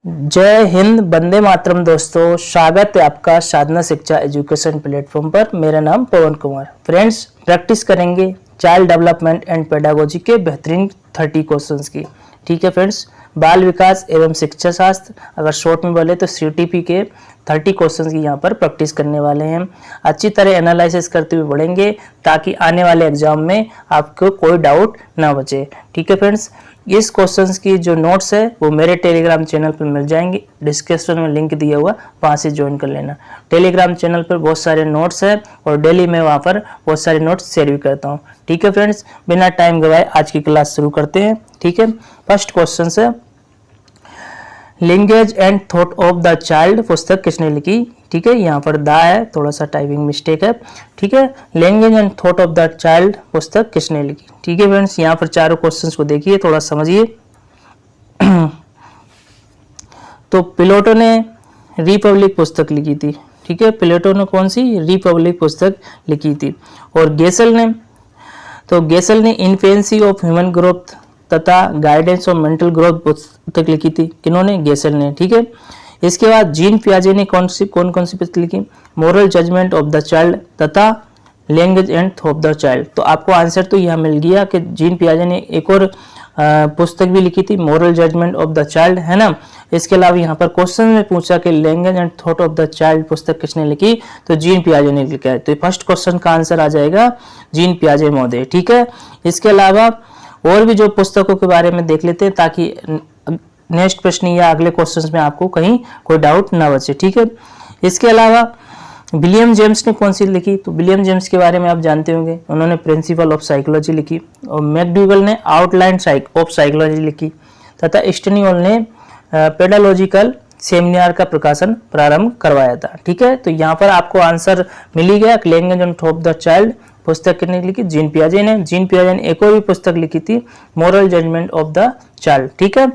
जय हिंद, वंदे मातरम। दोस्तों, स्वागत है आपका साधना शिक्षा एजुकेशन प्लेटफॉर्म पर। मेरा नाम पवन कुमार। फ्रेंड्स, प्रैक्टिस करेंगे चाइल्ड डेवलपमेंट एंड पेडागोजी के बेहतरीन 30 क्वेश्चंस की। ठीक है फ्रेंड्स, बाल विकास एवं शिक्षा शास्त्र, अगर शॉर्ट में बोले तो CTP के 30 क्वेश्चंस की यहाँ पर प्रैक्टिस करने वाले हैं। अच्छी तरह एनालिसिस करते हुए बढ़ेंगे ताकि आने वाले एग्जाम में आपको कोई डाउट ना बचे। ठीक है फ्रेंड्स, इस क्वेश्चंस की जो नोट्स है वो मेरे टेलीग्राम चैनल पर मिल जाएंगे। डिस्क्रिप्शन में लिंक दिया हुआ, वहाँ से ज्वाइन कर लेना। टेलीग्राम चैनल पर बहुत सारे नोट्स हैं और डेली मैं वहाँ पर बहुत सारे नोट्स शेयर भी करता हूँ। ठीक है फ्रेंड्स, बिना टाइम गवाए आज की क्लास शुरू करते हैं। ठीक है, फर्स्ट क्वेश्चन है, language and thought of the child पुस्तक किसने लिखी। ठीक है, यहाँ पर दा है, थोड़ा सा टाइपिंग मिस्टेक है। ठीक है, language and thought of the child पुस्तक किसने लिखी। ठीक है फ्रेंड्स, यहाँ पर चारों क्वेश्चंस को देखिए, थोड़ा समझिए। तो प्लेटो ने रिपब्लिक पुस्तक लिखी थी। ठीक है, प्लेटो ने कौन सी रिपब्लिक पुस्तक लिखी थी। और गेसल ने इन्फेंसी ऑफ ह्यूमन ग्रोथ तथा गाइडेंस ऑफ मेंटल ग्रोथ पुस्तक लिखी थी। किन्होंने? गेसल ने। ठीक है, इसके बाद जीन पियाजे ने कौन सी पुस्तक लिखी? Moral judgement of the child तथा language and thought of the child. तो आपको आंसर तो यह मिल गया कि जीन पियाजे ने एक और पुस्तक भी लिखी थी, moral judgement of the child, है ना। इसके अलावा यहाँ पर क्वेश्चन में पूछा कि language and thought of the child पुस्तक किसने लिखी, तो जीन पियाजे ने लिखा है। तो फर्स्ट क्वेश्चन का आंसर आ जाएगा जीन पियाजे महोदय। ठीक है, इसके अलावा और भी जो पुस्तकों के बारे में देख लेते हैं ताकि नेक्स्ट प्रश्न या अगले क्वेश्चन में आपको कहीं कोई डाउट ना बचे। ठीक है, इसके अलावा विलियम जेम्स ने कौन सी लिखी, तो विलियम जेम्स के बारे में आप जानते होंगे, उन्होंने प्रिंसिपल ऑफ साइकोलॉजी लिखी। और मैकडूगल ने आउटलाइन ऑफ साइकोलॉजी लिखी तथा स्टनीहॉल ने पेडालॉजिकल सेमिनार का प्रकाशन प्रारंभ करवाया था। ठीक है, तो यहाँ पर आपको आंसर मिल ही गया। Language and thought of the child पुस्तक किसने लिखी? जीन पियाजे ने। जीन पियाजे ने एक और भी पुस्तक लिखी थी, moral judgement of the child. ठीक है,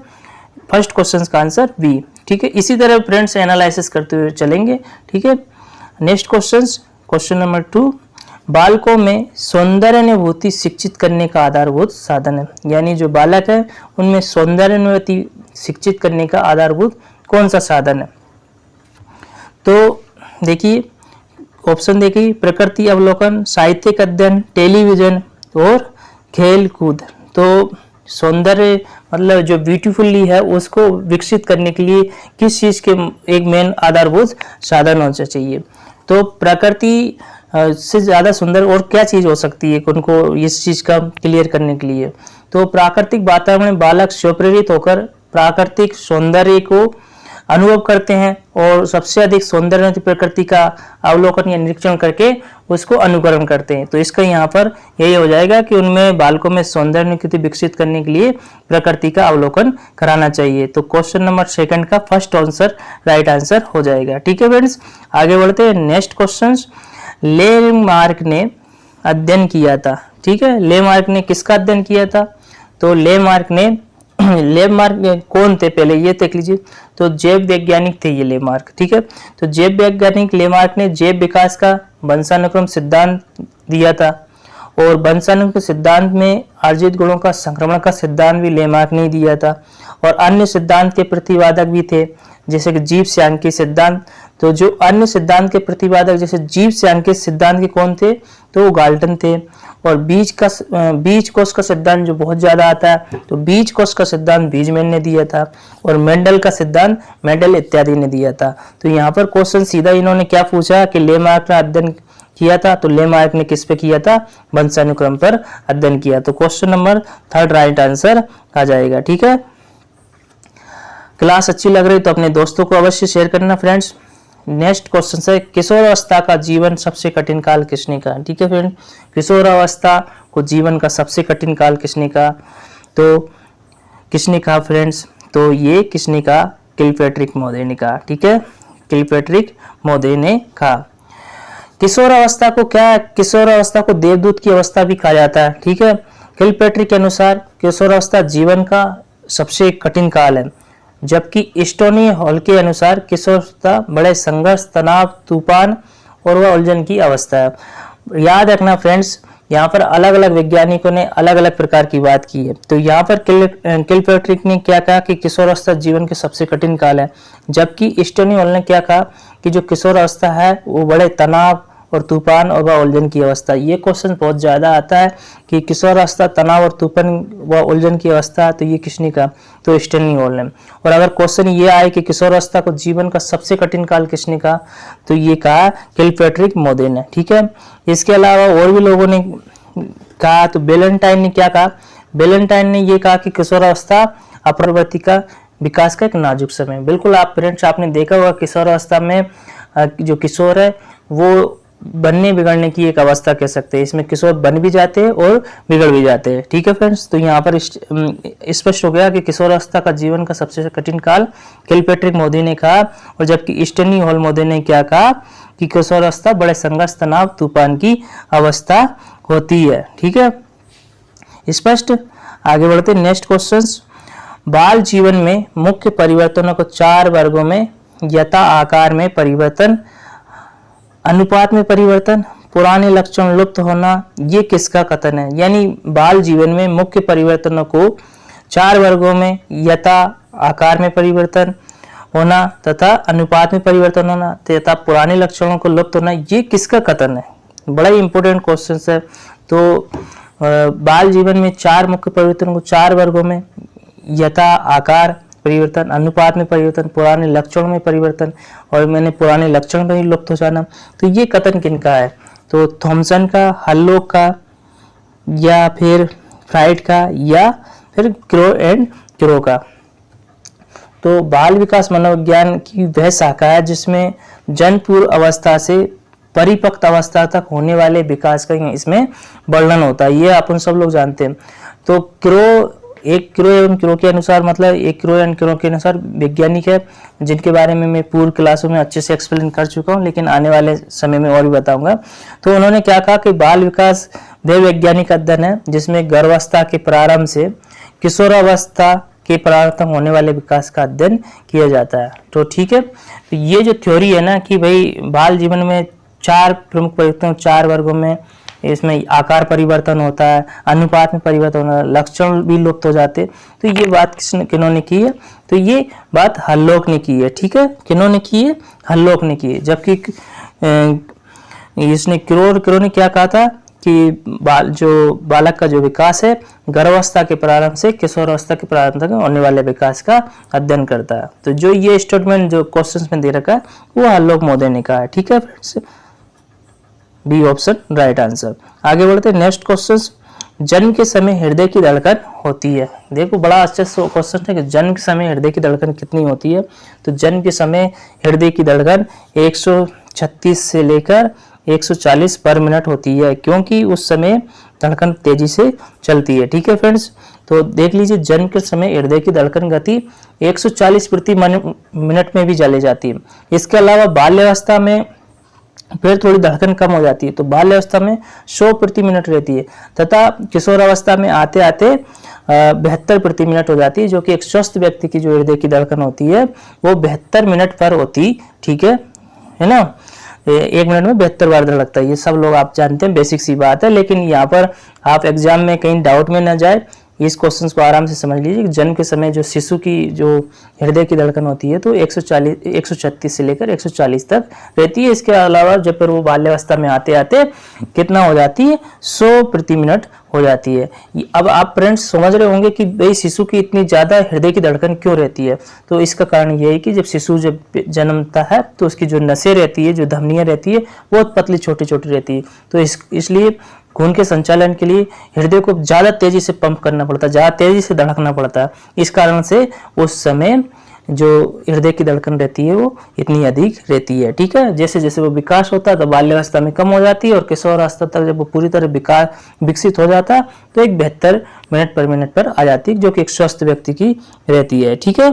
फर्स्ट क्वेश्चन का आंसर बी। ठीक है, इसी तरह फ्रेंड्स एनालिसिस करते हुए चलेंगे। ठीक है, नेक्स्ट क्वेश्चन नंबर 2, बालकों में सौंदर्यानुभूति शिक्षित करने का आधारभूत साधन है। यानी जो बालक है उनमें सौंदर्यानुभूति शिक्षित करने का आधारभूत कौन सा साधन है। तो देखिए ऑप्शन देखिए, प्रकृति अवलोकन, साहित्यिक अध्ययन, टेलीविजन और खेल कूद। तो सौंदर्य मतलब जो ब्यूटीफुली है उसको विकसित करने के लिए किस चीज के एक मेन आधारभूत साधन होना चाहिए। तो प्रकृति से ज्यादा सुंदर और क्या चीज हो सकती है उनको इस चीज का क्लियर करने के लिए। तो प्राकृतिक वातावरण में बालक स्वप्रेरित होकर प्राकृतिक सौंदर्य को अनुभव करते हैं और सबसे अधिक सौंदर्य प्रकृति का अवलोकन या निरीक्षण करके उसको अनुकरण करते हैं। तो इसका यहाँ पर यही हो जाएगा कि उनमें बालकों में सौंदर्यानुभूति विकसित करने के लिए प्रकृति का अवलोकन कराना चाहिए। तो क्वेश्चन नंबर 2 का फर्स्ट आंसर राइट आंसर हो जाएगा। ठीक है फ्रेंड्स, आगे बढ़ते हैं। नेक्स्ट क्वेश्चन, लेमार्क ने अध्ययन किया था। ठीक है, लेमार्क ने किसका अध्ययन किया था? तो लेमार्क कौन थे पहले ये देख लीजिए। तो जैव वैज्ञानिक थे ये लेमार्क। ठीक है, तो जैव वैज्ञानिक लेमार्क ने जैव विकास का वंशानुक्रम सिद्धांत दिया था और वंशानुक्रम सिद्धांत में अर्जित गुणों का संक्रमण का सिद्धांत भी लेमार्क ने दिया था। और अन्य सिद्धांत के प्रतिवादक भी थे जैसे कि जीव सांख्यिकी सिद्धांत। तो जो अन्य सिद्धांत के प्रतिवादक जैसे जीव सांख्यिकी सिद्धांत के कौन थे, तो वो गाल्टन थे। और बीज कोष का सिद्धांत जो बहुत ज्यादा आता है, तो बीज कोष का सिद्धांत बीजमैन ने दिया था और मेंडल का सिद्धांत मेंडल इत्यादि ने दिया था। तो यहाँ पर क्वेश्चन सीधा इन्होंने क्या पूछा कि लेमार्क ने अध्ययन किया था, तो लेमार्क ने किस पे किया था? वंशानुक्रम पर अध्ययन किया। तो क्वेश्चन नंबर 3 राइट आंसर आ जाएगा। ठीक है, क्लास अच्छी लग रही तो अपने दोस्तों को अवश्य शेयर करना फ्रेंड्स। नेक्स्ट क्वेश्चन है, किशोरावस्था का जीवन सबसे कठिन काल किसने कहा। ठीक है फ्रेंड, किशोरावस्था को जीवन का सबसे कठिन काल किसने कहा, तो किसने कहा फ्रेंड्स? तो ये किसने कहा? किलपैट्रिक महोदय ने कहा। ठीक है, किलपैट्रिक महोदय ने कहा। किशोरावस्था को देवदूत की अवस्था भी कहा जाता है। ठीक है, किलपैट्रिक के अनुसार किशोरावस्था जीवन का सबसे कठिन काल है, जबकि स्टोनी हॉल के अनुसार किशोरावस्था बड़े संघर्ष, तनाव, तूफान और वह उलझन की अवस्था है। याद रखना फ्रेंड्स, यहाँ पर अलग अलग वैज्ञानिकों ने अलग अलग प्रकार की बात की है। तो यहाँ पर किलपैट्रिक ने क्या कहा कि किशोरावस्था जीवन के सबसे कठिन काल है, जबकि स्टोनी हॉल ने क्या कहा कि जो किशोरावस्था है वो बड़े तनाव और तूफान और व उलझन की अवस्था। ये क्वेश्चन बहुत ज़्यादा आता है कि किशोरावस्था तनाव और तूफान व उलझन की अवस्था, तो ये किसने कहा, तो स्टैनली हॉल ने। और अगर क्वेश्चन ये आए कि किशोरावस्था को जीवन का सबसे कठिन काल किसने कहा, तो ये कहा किलपैट्रिक मोदे ने। ठीक है, इसके अलावा और भी लोगों ने कहा, तो बेलेंटाइन ने क्या कहा, बेलेंटाइन ने ये कहा कि किशोरावस्था अपरवर्ती का विकास का एक नाजुक समय। बिल्कुल आप फ्रेंड्स आपने देखा होगा किशोरावस्था में जो किशोर है वो बनने बिगड़ने की एक अवस्था कह सकते हैं। इसमें किशोर बन भी जाते हैं और बिगड़ भी जाते हैं। ठीक है फ्रेंड्स, तो यहाँ पर स्पष्ट हो गया कि किशोरावस्था का जीवन का सबसे कठिन काल किलपैट्रिक मोदी ने कहा, और जबकि स्टैनली हॉल मोदी ने क्या कहा कि किशोरावस्था बड़े संघर्ष तनाव तूफान की अवस्था होती है। ठीक है, स्पष्ट। आगे बढ़ते नेक्स्ट क्वेश्चन। बाल जीवन में मुख्य परिवर्तनों को 4 वर्गों में यथा आकार में परिवर्तन, अनुपात में परिवर्तन, पुराने लक्षण लुप्त होना, ये किसका कथन है। यानी बाल जीवन में मुख्य परिवर्तनों को 4 वर्गों में यथा आकार में परिवर्तन होना तथा अनुपात में परिवर्तन होना तथा पुराने लक्षणों को लुप्त होना, ये किसका कथन है। बड़ा ही इंपॉर्टेंट क्वेश्चन है। तो बाल जीवन में 4 मुख्य परिवर्तनों को 4 वर्गों में यथा आकार परिवर्तन, अनुपात में परिवर्तन, पुराने लक्षणों में परिवर्तन, और मैंने पुराने लक्षण में ही लुप्त हो जाना, तो ये कथन किनका है, तो थॉमसन का, हल्लोक का, या फिर फ्राइड का, या फिर क्रो एंड क्रो का। तो बाल विकास मनोविज्ञान की वह शाखा है जिसमें जन्म पूर्व अवस्था से परिपक्व अवस्था तक होने वाले विकास का इसमें वर्णन होता है। ये अपन सब लोग जानते हैं। तो क्रो एवं क्रो के अनुसार, मतलब एक क्रो एंड क्रो के अनुसार वैज्ञानिक है जिनके बारे में मैं पूर्व क्लासों में अच्छे से एक्सप्लेन कर चुका हूं, लेकिन आने वाले समय में और भी बताऊंगा। तो उन्होंने क्या कहा कि बाल विकास वह वैज्ञानिक अध्ययन है जिसमें गर्भावस्था के प्रारंभ से किशोरावस्था के प्रारंभ तक होने वाले विकास का अध्ययन किया जाता है। तो ठीक है, तो ये जो थ्योरी है ना कि भाई बाल जीवन में 4 प्रमुख परिवर्तन 4 वर्गों में, इसमें आकार परिवर्तन होता है, अनुपात में परिवर्तन होता है, लक्षण भी लुप्त हो जाते, तो ये बात किन्होंने की है, तो ये बात हल्लोक ने की है। ठीक है, किन्होंने की है, हल्लोक ने की है। जबकि इसने क्रो ने क्या कहा था कि बालक का जो विकास है गर्भावस्था के प्रारंभ से किशोरावस्था के प्रारंभ तक होने वाले विकास का अध्ययन करता है। तो जो ये स्टेटमेंट जो क्वेश्चन में दे रखा है वो हल्लोक मोदे ने कहा है। ठीक है friends, B option right answer. आगे बढ़ते नेक्स्ट क्वेश्चन। जन्म के समय हृदय की धड़कन होती है। देखो बड़ा अच्छा क्वेश्चन है कि जन्म के समय हृदय की धड़कन कितनी होती है। तो जन्म के समय हृदय की धड़कन 136 से लेकर 140 पर मिनट होती है, क्योंकि उस समय धड़कन तेजी से चलती है। ठीक है फ्रेंड्स, तो देख लीजिए जन्म के समय हृदय की धड़कन गति 140 प्रति मिनट में भी चली जाती है। इसके अलावा बाल्यावस्था में फिर थोड़ी धड़कन कम हो जाती है, तो बाल्यावस्था में 100 प्रति मिनट रहती है, तथा किशोरावस्था में आते आते 72 प्रति मिनट हो जाती है, जो कि एक स्वस्थ व्यक्ति की जो हृदय की धड़कन होती है वो 72 मिनट पर होती। ठीक है ना, 1 मिनट में 72 बार धड़कता है। ये सब लोग आप जानते हैं, बेसिक सी बात है, लेकिन यहाँ पर आप एग्जाम में कहीं डाउट में ना जाए, इस क्वेश्चन को आराम से समझ लीजिए। जन्म के समय जो शिशु की जो हृदय की धड़कन होती है तो 136 से लेकर 140 तक रहती है। इसके अलावा जब पर वो बाल्यावस्था में आते आते कितना हो जाती है, 100 प्रति मिनट हो जाती है। अब आप फ्रेंड्स समझ रहे होंगे कि भाई शिशु की इतनी ज़्यादा हृदय की धड़कन क्यों रहती है। तो इसका कारण ये है कि जब शिशु जब जन्मता है तो उसकी जो नसें रहती है, जो धमनियाँ रहती है, बहुत पतली छोटी छोटी रहती है। तो इसलिए खून के संचालन के लिए हृदय को ज़्यादा तेजी से पंप करना पड़ता है, ज़्यादा तेजी से धड़कना पड़ता है। इस कारण से उस समय जो हृदय की धड़कन रहती है वो इतनी अधिक रहती है। ठीक है, जैसे जैसे वो विकास होता है तो बाल्यावस्था में कम हो जाती है, और किशोरावस्था तक जब वो पूरी तरह विकसित हो जाता है तो एक 72 मिनट पर आ जाती है, जो कि एक स्वस्थ व्यक्ति की रहती है। ठीक है,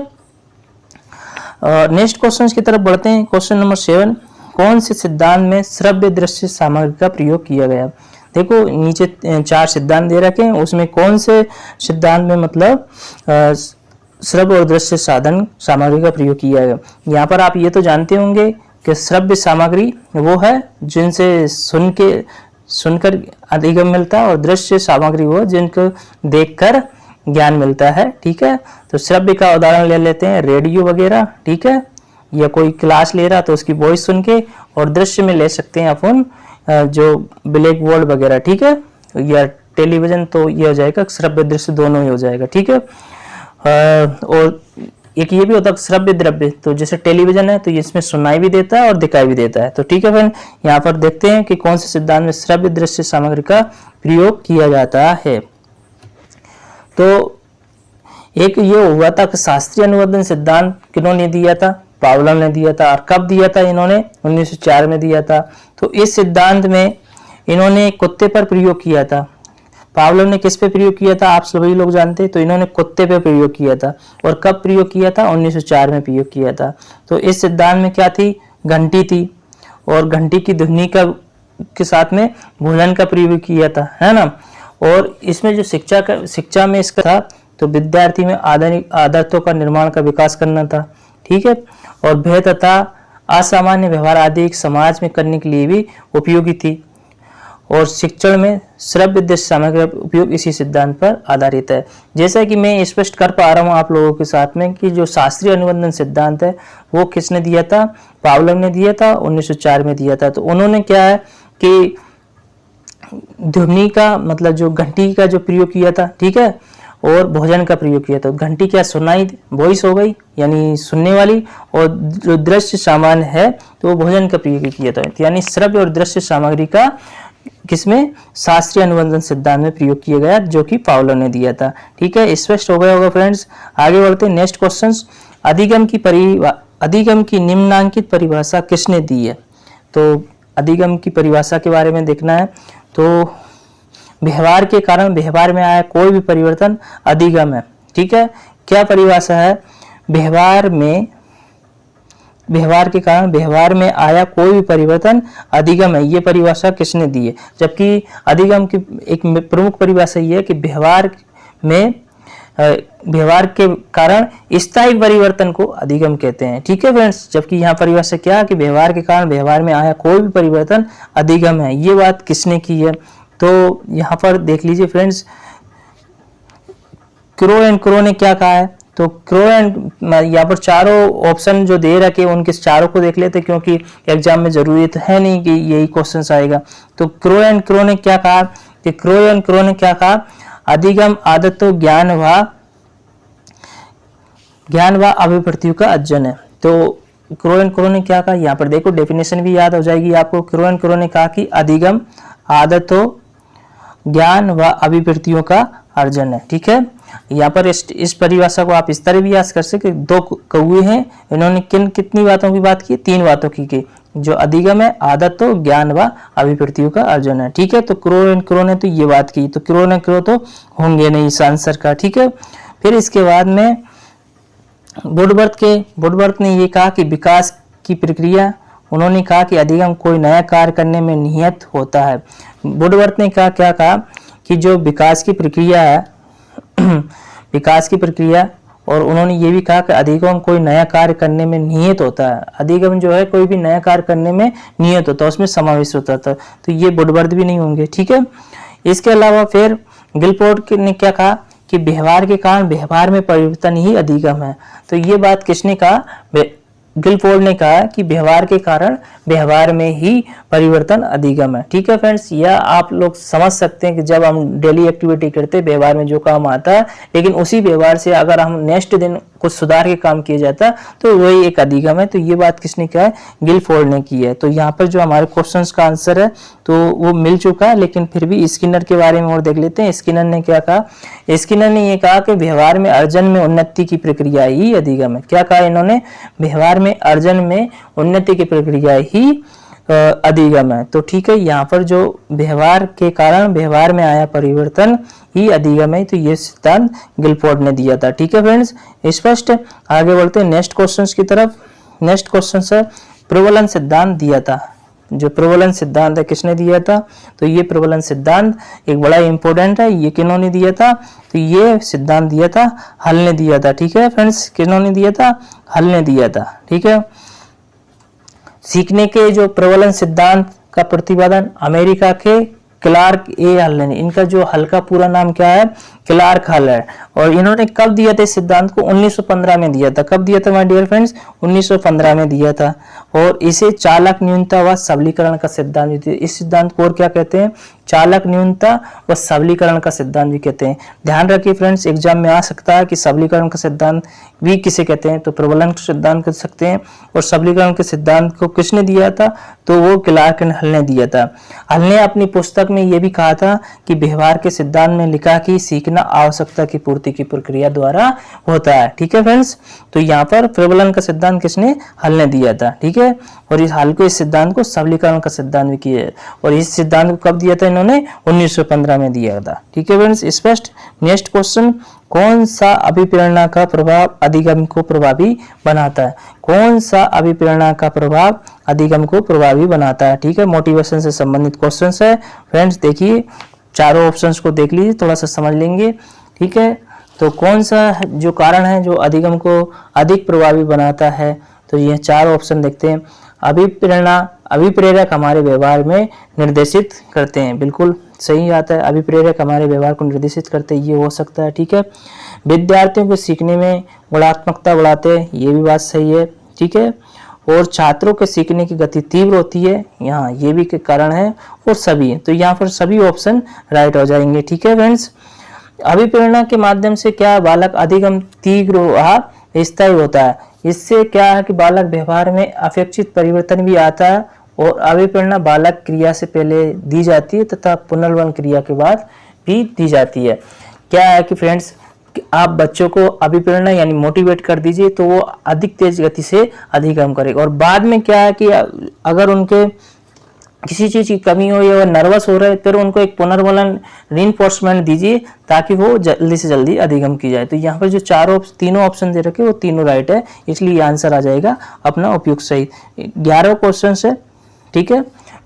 नेक्स्ट क्वेश्चन की तरफ बढ़ते हैं। क्वेश्चन नंबर 7, कौन से सिद्धांत में श्रव्य दृश्य सामग्री का प्रयोग किया गया। देखो नीचे 4 सिद्धांत दे रखे हैं, उसमें कौन से सिद्धांत में मतलब श्रव्य और दृश्य साधन सामग्री का प्रयोग किया है। यहाँ पर आप ये तो जानते होंगे कि श्रव्य सामग्री वो है जिनसे सुन के सुनकर अधिगम मिलता है, और दृश्य सामग्री वो जिनको देखकर ज्ञान मिलता है। ठीक है, तो श्रव्य का उदाहरण ले लेते हैं, रेडियो वगैरह। ठीक है, या कोई क्लास ले रहा तो उसकी वॉइस सुन के, और दृश्य में ले सकते हैं अपन जो ब्लैक बोर्ड वगैरह। ठीक है, या टेलीविजन, तो ये हो जाएगा श्रव्य दृश्य दोनों ही हो जाएगा। ठीक है, और एक ये भी होता है श्रव्य द्रव्य, तो जैसे टेलीविजन है तो इसमें सुनाई भी देता है और दिखाई भी देता है। तो ठीक है फ्रेंड, यहाँ पर देखते हैं कि कौन से सिद्धांत में श्रव्य दृश्य सामग्री का प्रयोग किया जाता है। तो एक ये हुआ था कि शास्त्रीय अनुवर्तन सिद्धांत किन्होंने दिया था, पावलोव ने दिया था। और कब दिया था इन्होंने, 1904 में दिया था। तो इस सिद्धांत में इन्होंने कुत्ते पर प्रयोग किया था। पावलोव ने किस पे प्रयोग किया था, आप सभी लोग जानते हैं, तो इन्होंने कुत्ते पे प्रयोग किया था। और कब प्रयोग किया था, 1904 में प्रयोग किया था। तो इस सिद्धांत में क्या थी, घंटी थी, और घंटी की ध्वनि का के साथ में भोजन का प्रयोग किया था, है ना। और इसमें जो शिक्षा में इसका था, तो विद्यार्थी में आदतों का निर्माण का विकास करना था। ठीक है, और भय तथा असामान्य व्यवहार आदि समाज में करने के लिए भी उपयोगी थी। और शिक्षण में श्रव्य दृश्य सामग्री का उपयोग इसी सिद्धांत पर आधारित है। जैसा कि मैं स्पष्ट कर पा रहा हूँ आप लोगों के साथ में कि जो शास्त्रीय अनुबंधन सिद्धांत है वो किसने दिया था, पावलोव ने दिया था, 1904 में दिया था। तो उन्होंने क्या है कि ध्वनि का मतलब जो घंटी का जो प्रयोग किया था, ठीक है, और भोजन का प्रयोग किया था। घंटी क्या सुनाई, वॉइस हो गई यानी सुनने वाली, और जो दृश्य सामान है तो वो भोजन का प्रयोग किया था। यानी श्रव्य और दृश्य सामग्री का किसमें, शास्त्रीय अनुबंधन सिद्धांत में प्रयोग किया गया, जो कि पावलोव ने दिया था। ठीक है, स्पष्ट हो गया होगा फ्रेंड्स। आगे बढ़ते हैं, नेक्स्ट क्वेश्चंस। अधिगम की निम्नांकित परिभाषा किसने दी है। तो अधिगम की परिभाषा के बारे में देखना है। तो व्यवहार के कारण व्यवहार में आया कोई भी परिवर्तन अधिगम है। ठीक है, क्या परिभाषा है, व्यवहार के कारण व्यवहार में आया कोई भी परिवर्तन अधिगम है, ये परिभाषा किसने दी है। जबकि अधिगम की एक प्रमुख परिभाषा ये है कि व्यवहार के कारण स्थायी परिवर्तन को अधिगम कहते हैं। ठीक है फ्रेंड्स, जबकि यहाँ परिभाषा क्या है कि व्यवहार के कारण व्यवहार में आया कोई भी परिवर्तन अधिगम है, ये बात किसने की है। तो यहाँ पर देख लीजिए फ्रेंड्स, क्रो एंड क्रो ने क्या कहा है। तो क्रो एंड, यहाँ पर चारों ऑप्शन जो दे रखे उनके चारों को देख लेते, क्योंकि एग्जाम में जरूरी तो है नहीं कि यही क्वेश्चन आएगा। तो क्रो एंड क्रो ने क्या कहा कि क्रो एंड क्रो ने क्या कहा, अधिगम आदतों ज्ञान व अभिप्रतियों का अध्ययन है। तो क्रो एंड क्रो ने क्या कहा, यहाँ पर देखो डेफिनेशन भी याद हो जाएगी आपको। क्रो एंड क्रो ने कहा कि अधिगम आदतों ज्ञान व अभिवृत्तियों का अर्जन है। ठीक है, यहाँ पर इस परिभाषा को आप इस तरह भी याद कर सकते, दो कौए हैं, इन्होंने कितनी बातों की बात की, 3 बातों की जो अधिगम है, आदतों, ज्ञान व अभिवृत्तियों का अर्जन है। ठीक है, तो क्रो एंड क्रो ने तो ये बात की, तो क्रो एंड क्रो तो होंगे नहीं इस आंसर का। ठीक है, फिर इसके बाद में वुडवर्थ ने ये कहा कि विकास की प्रक्रिया, उन्होंने कहा कि अधिगम कोई नया कार्य करने में निहित होता है। वुडवर्थ ने क्या कहा कि जो विकास की प्रक्रिया है और उन्होंने ये भी कहा कि अधिगम कोई नया कार्य करने में नियत होता है। अधिगम जो है कोई भी नया कार्य करने में नियत होता है, उसमें समावेश होता था। तो ये वुडवर्थ भी नहीं होंगे। ठीक है, इसके अलावा फिर गिलफोर्ड ने क्या कहा कि व्यवहार के कारण व्यवहार में परिवर्तन ही अधिगम है। तो ये बात किसने कहा, गिलफोर्ड ने कहा कि व्यवहार के कारण व्यवहार में ही परिवर्तन अधिगम है। ठीक है फ्रेंड्स, यह आप लोग समझ सकते हैं कि जब हम डेली एक्टिविटी करते हैं व्यवहार में जो काम आता है, लेकिन उसी व्यवहार से अगर हम नेक्स्ट दिन कुछ सुधार के काम किया जाता तो वही एक अधिगम है। तो ये बात किसने कहा है, गिलफोर्ड ने की है। तो यहाँ पर जो हमारे क्वेश्चंस का आंसर है तो वो मिल चुका है, लेकिन फिर भी स्किनर के बारे में और देख लेते हैं। स्किनर ने क्या कहा, स्किनर ने ये कहा कि व्यवहार में अर्जन में उन्नति की प्रक्रिया ही अधिगम है। क्या कहा इन्होंने, व्यवहार में अर्जन में उन्नति की प्रक्रिया ही अधिगम है। तो ठीक है, यहाँ पर जो व्यवहार के कारण व्यवहार में आया परिवर्तन ही अधिगम है, तो ये सिद्धांत गिलफोर्ड ने दिया था। ठीक है फ्रेंड्स, स्पष्ट। आगे बढ़ते हैं नेक्स्ट क्वेश्चन की तरफ। नेक्स्ट क्वेश्चन है प्रबलन सिद्धांत दिया था। जो प्रबलन सिद्धांत है किसने दिया था, तो ये प्रबलन सिद्धांत एक बड़ा इंपॉर्टेंट है। ये किन्होंने दिया था, तो ये सिद्धांत दिया था हल ने दिया था। ठीक है फ्रेंड्स, किन्होंने दिया था, हल ने दिया था। ठीक है, सीखने के जो प्रबलन सिद्धांत का प्रतिपादन अमेरिका के क्लार्क ए हल ने, इनका जो हल का पूरा नाम क्या है, क्लार्क हल है। और इन्होंने कब दिया था इस सिद्धांत को, 1915 में दिया था। कब दिया था माय डियर फ्रेंड्स, 1915 में दिया था। और इसे चालक न्यूनता व सबलीकरण का सिद्धांत भी, इस सिद्धांत को और क्या कहते हैं, चालक न्यूनता व सबलीकरण का सिद्धांत भी कहते हैं। ध्यान रखिए फ्रेंड्स, एग्जाम में आ सकता है कि सबलीकरण का सिद्धांत भी किसे कहते हैं, तो प्रबलन का सिद्धांत कह सकते हैं। और सबलीकरण के सिद्धांत को किसने दिया था, तो वो क्लार्क हल ने दिया था। हल ने अपनी पुस्तक में ये भी कहा था कि व्यवहार के सिद्धांत में लिखा कि सीखना आवश्यकता की पूर्ति की प्रक्रिया द्वारा होता है। ठीक है फ्रेंड्स, तो यहाँ पर प्रबलन का सिद्धांत किसने, हल ने दिया था। ठीक है, और इस हल को, इस सिद्धांत को सबलीकरण का सिद्धांत भी किया। और इस सिद्धांत को कब दिया था इन्होंने, 1915 में दिया था। ठीक है फ्रेंड्स, स्पष्ट। नेक्स्ट क्वेश्चन, कौन सा अभिप्रेरणा का प्रभाव अधिगम को प्रभावी बनाता है, कौन सा अभिप्रेरणा का प्रभाव अधिगम को प्रभावी बनाता है। ठीक है, मोटिवेशन से संबंधित क्वेश्चन है फ्रेंड्स। देखिए चारों ऑप्शंस को देख लीजिए, थोड़ा सा समझ लेंगे। ठीक है, तो कौन सा जो कारण है जो अधिगम को अधिक प्रभावी बनाता है, तो ये चार ऑप्शन देखते हैं। अभिप्रेरक हमारे व्यवहार में निर्देशित करते हैं, बिल्कुल सही आता है। अभिप्रेरक हमारे व्यवहार को निर्देशित करते हैं, ये हो सकता है। ठीक है, विद्यार्थियों को सीखने में गुणात्मकता बढ़ाते हैं, ये भी बात सही है। ठीक है, और छात्रों के सीखने की गति तीव्र होती है, यहाँ ये भी कारण है। और सभी, तो यहाँ पर सभी ऑप्शन राइट हो जाएंगे। ठीक है फ्रेंड्स, अभिप्रेरणा के माध्यम से क्या बालक अधिगम तीव्र स्थायी होता है। इससे क्या है कि बालक व्यवहार में अपेक्षित परिवर्तन भी आता है। और अभिप्रेरणा बालक क्रिया से पहले दी जाती है तथा पुनर्वन क्रिया के बाद भी दी जाती है। क्या है कि फ्रेंड्स, आप बच्चों को अभिप्रेरणा यानी मोटिवेट कर दीजिए तो वो अधिक तेज गति से अधिगम करेगा। और बाद में क्या है कि अगर उनके किसी चीज की कमी हो या नर्वस हो रहे, फिर उनको एक पुनर्वलन रीइंफोर्समेंट दीजिए ताकि वो जल्दी से जल्दी अधिगम की जाए। तो यहाँ पर जो तीनों ऑप्शन दे रखे वो तीनों राइट है, इसलिए ये आंसर आ जाएगा अपना उपयुक्त सही। 11 क्वेश्चन है। ठीक है,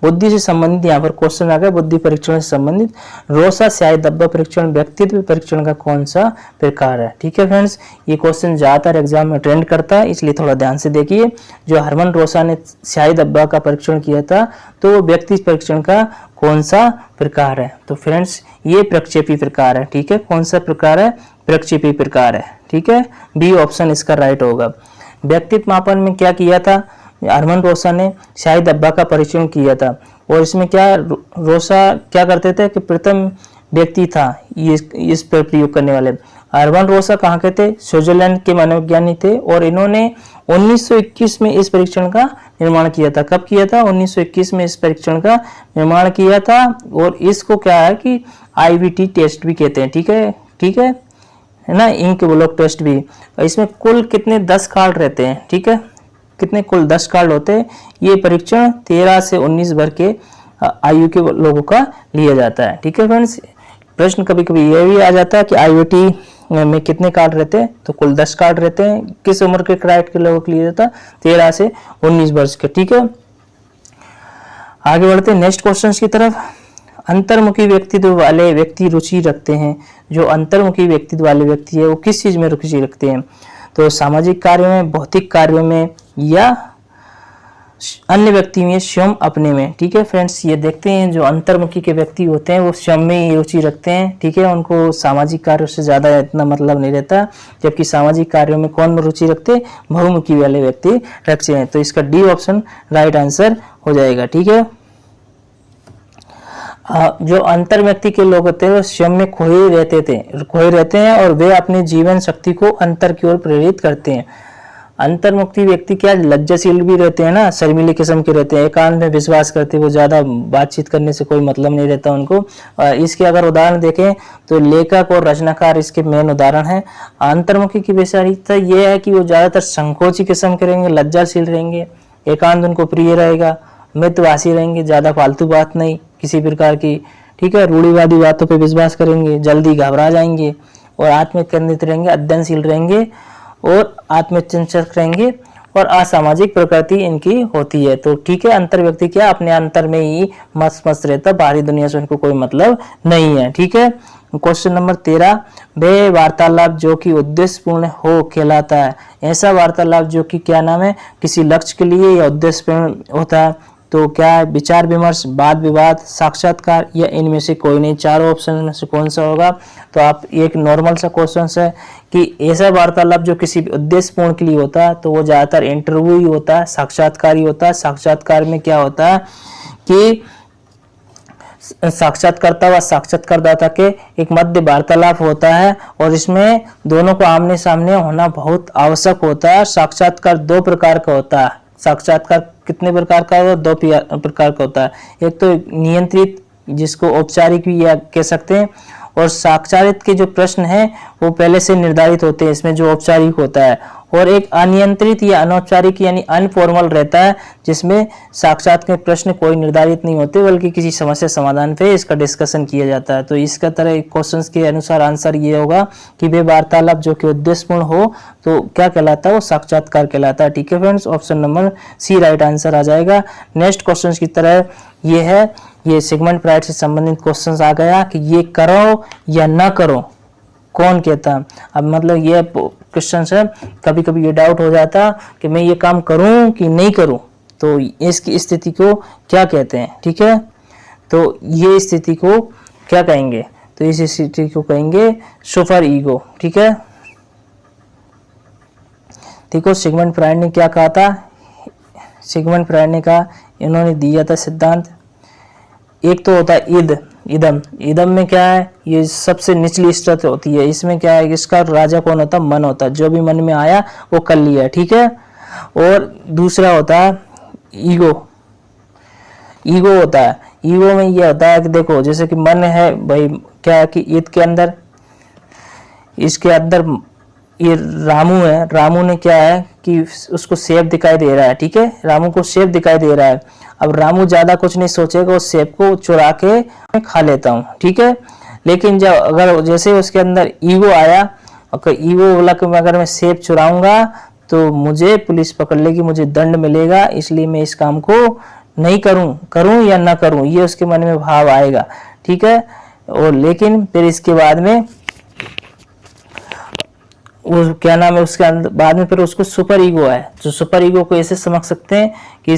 बुद्धि से संबंधित यहाँ पर क्वेश्चन आ गया, बुद्धि परीक्षण से संबंधित। रोसा स्याही धब्बा परीक्षण व्यक्तित्व परीक्षण का कौन सा प्रकार है। ठीक है फ्रेंड्स, ये क्वेश्चन ज्यादातर एग्जाम में ट्रेंड करता है, इसलिए थोड़ा ध्यान से देखिए। जो हरमन रोसा ने स्याही धब्बा का परीक्षण किया था, तो वो व्यक्तित्व परीक्षण का कौन सा प्रकार है, तो फ्रेंड्स ये प्रक्षेपी प्रकार है। ठीक है, कौन सा प्रकार है, प्रक्षेपी प्रकार है। ठीक है, बी ऑप्शन इसका राइट होगा। व्यक्तित्व मापन में क्या किया था, हरमन रोसा ने स्याही धब्बा का परीक्षण किया था। और इसमें क्या रोसा क्या करते थे कि प्रथम व्यक्ति था इस पर प्रयोग करने वाले। हरमन रोसा कहाँ के थे, स्विट्जरलैंड के मनोविज्ञानी थे। और इन्होंने 1921 में इस परीक्षण का निर्माण किया था। कब किया था, 1921 में इस परीक्षण का निर्माण किया था। और इसको क्या है कि IVT टेस्ट भी कहते हैं। ठीक है, ठीक है ना, इंक ब्लॉक टेस्ट भी। इसमें कुल कितने 10 कार्ड रहते हैं। ठीक है, कितने कुल 10 कार्ड होते हैं। ये परीक्षण 13 से 19 वर्ष के आयु के लोगों का लिया जाता है। ठीक है फ्रेंड्स, प्रश्न कभी कभी ये भी आ जाता है कि IVT में कितने कार्ड रहते हैं, तो कुल 10 कार्ड रहते हैं। किस उम्र के क्राइट के लोगों के लिए जाता है, 13 से 19 वर्ष के। ठीक है, आगे बढ़ते हैं नेक्स्ट क्वेश्चन की तरफ। अंतर्मुखी व्यक्तित्व वाले व्यक्ति रुचि रखते हैं। जो अंतर्मुखी व्यक्तित्व वाले व्यक्ति है वो किस चीज में रुचि रखते हैं, तो सामाजिक कार्यों में, भौतिक कार्यों में, या अन्य व्यक्ति में, स्वयं अपने में। ठीक है फ्रेंड्स, ये देखते हैं जो अंतर्मुखी के व्यक्ति होते हैं वो स्वयं में रुचि रखते हैं। ठीक है, उनको सामाजिक कार्यों से ज्यादा इतना मतलब नहीं रहता। जबकि सामाजिक कार्यों में कौन रुचि रखते, बहुमुखी वाले व्यक्ति रखते हैं। तो इसका डी ऑप्शन राइट आंसर हो जाएगा। ठीक है, जो अंतर व्यक्ति के लोग होते हैं वो स्वयं में खोए रहते हैं और वे अपनी जीवन शक्ति को अंतर की ओर प्रेरित करते हैं। अंतर्मुखी व्यक्ति क्या लज्जाशील भी रहते हैं ना, शर्मीले किस्म के रहते हैं, एकांत में विश्वास करते हैं, वो ज्यादा बातचीत करने से कोई मतलब नहीं रहता उनको। इसके अगर उदाहरण देखें तो लेखक और रचनाकार इसके मेन उदाहरण है। अंतर्मुखी की विशेषता ये है कि वो ज्यादातर संकोची किस्म के रहेंगे, लज्जाशील रहेंगे, एकांत उनको प्रिय रहेगा, मितभाषी रहेंगे, ज्यादा फालतू बात नहीं किसी प्रकार की। ठीक है, रूढ़िवादी बातों पर विश्वास करेंगे, जल्दी घबरा जाएंगे और आत्मकेंद्रित रहेंगे, अध्ययनशील रहेंगे और आत्मचिंतक रहेंगे और असामाजिक प्रकृति इनकी होती है। तो ठीक है, अंतर व्यक्ति क्या अपने अंतर में ही मस्त रहता, बाहरी दुनिया से उनको कोई मतलब नहीं है। ठीक है, क्वेश्चन नंबर 13, वे वार्तालाप जो कि उद्देश्यपूर्ण हो कहलाता है। ऐसा वार्तालाप जो कि क्या नाम है, किसी लक्ष्य के लिए या उद्देश्यपूर्ण होता है। तो क्या है, विचार विमर्श, वाद विवाद, साक्षात्कार या इनमें से कोई नहीं। चारों ऑप्शन में से कौन सा होगा? तो आप एक नॉर्मल सा क्वेश्चन है कि ऐसा वार्तालाप जो किसी उद्देश्य पूर्ण के लिए होता है तो वो ज्यादातर इंटरव्यू ही होता है, साक्षात्कार ही होता है। साक्षात्कार में क्या होता है कि साक्षात्कारकर्ता व साक्षात्कारदाता के एक मध्य वार्तालाप होता है और इसमें दोनों को आमने सामने होना बहुत आवश्यक होता है। साक्षात्कार दो प्रकार का होता है। साक्षात्कार कितने प्रकार का होता है? दो प्रकार का होता है। एक तो नियंत्रित, जिसको औपचारिक भी या कह सकते हैं, और साक्षात्कार के जो प्रश्न हैं वो पहले से निर्धारित होते हैं, इसमें जो औपचारिक होता है। और एक अनियंत्रित या अनौपचारिक यानी अनफॉर्मल रहता है, जिसमें साक्षात्कार के प्रश्न कोई निर्धारित नहीं होते बल्कि किसी समस्या समाधान पे इसका डिस्कशन किया जाता है। तो इसका तरह क्वेश्चंस के अनुसार आंसर ये होगा कि वे वार्तालाप जो कि उद्देश्यपूर्ण हो तो क्या कहलाता है? वो साक्षात्कार कहलाता है। ठीक है friends, option number C right answer आ जाएगा। नेक्स्ट क्वेश्चन की तरह ये है, ये सिगमंड फ्राइड से संबंधित क्वेश्चंस आ गया कि ये करो या ना करो, कौन कहता है? अब मतलब ये क्वेश्चन है, कभी कभी ये डाउट हो जाता कि मैं ये काम करूं कि नहीं करूं, तो इसकी स्थिति को क्या कहते हैं? ठीक है, तो ये स्थिति को क्या कहेंगे? तो इस स्थिति को कहेंगे सुपर ईगो। ठीक है, देखो सिगमंड फ्राइड ने क्या कहा था? सिगमंड फ्राइड ने कहा, इन्होंने दिया था सिद्धांत, एक तो होता है इदम। इदम में क्या है? ये सबसे निचली स्थिति होती है। इसमें क्या है? इसका राजा कौन होता है? मन होता है। जो भी मन में आया वो कर लिया। ठीक है, और दूसरा होता है ईगो। ईगो होता है, ईगो में ये होता है कि देखो जैसे कि मन है भाई, क्या है कि ईद के अंदर, इसके अंदर ये रामू है, रामू ने क्या है कि उसको सेब दिखाई दे रहा है। ठीक है, रामू को सेब दिखाई दे रहा है। अब रामू ज्यादा कुछ नहीं सोचेगा, उस सेब को चुरा के खा लेता हूँ। ठीक है, लेकिन जब अगर जैसे उसके अंदर ईगो आया, अगर ईगो बोला कि अगर मैं सेब चुराऊंगा तो मुझे पुलिस पकड़ लेगी, मुझे दंड मिलेगा, इसलिए मैं इस काम को नहीं करूं या ना करूं, ये उसके मन में भाव आएगा। ठीक है, और लेकिन फिर इसके बाद में वो क्या नाम है, उसके बाद में फिर उसको सुपर ईगो है। जो सुपर ईगो को ऐसे समझ सकते हैं कि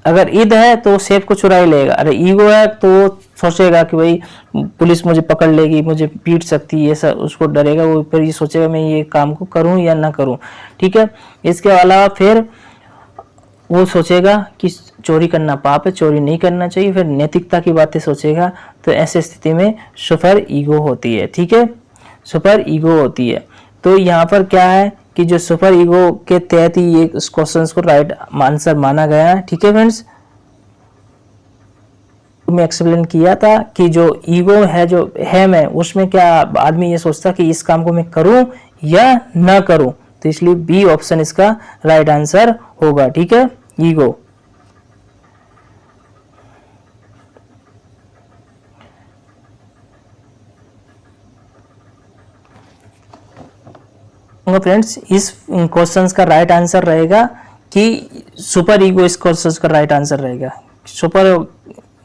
अगर ईद है तो सेब को चुरा ही लेगा, अरे ईगो है तो वो सोचेगा कि भाई पुलिस मुझे पकड़ लेगी, मुझे पीट सकती है, ये सब उसको डरेगा, वो फिर ये सोचेगा मैं ये काम को करूं या ना करूं। ठीक है, इसके अलावा फिर वो सोचेगा कि चोरी करना पाप है, चोरी नहीं करना चाहिए, फिर नैतिकता की बातें सोचेगा। तो ऐसी स्थिति में सुपर ईगो होती है। ठीक है, सुपर ईगो होती है। तो यहाँ पर क्या है कि जो सुपर ईगो के तहत ही ये इस क्वेश्चन को राइट आंसर माना गया है। ठीक है फ्रेंड्स, मैं एक्सप्लेन किया था कि जो ईगो है, जो है मैं, उसमें क्या आदमी ये सोचता कि इस काम को मैं करूं या ना करूं, तो इसलिए बी ऑप्शन इसका राइट आंसर होगा। ठीक है, ईगो। फ्रेंड्स, इस क्वेश्चंस का राइट आंसर रहेगा कि सुपर ईगो इस क्वेश्चंस का राइट आंसर रहेगा। सुपर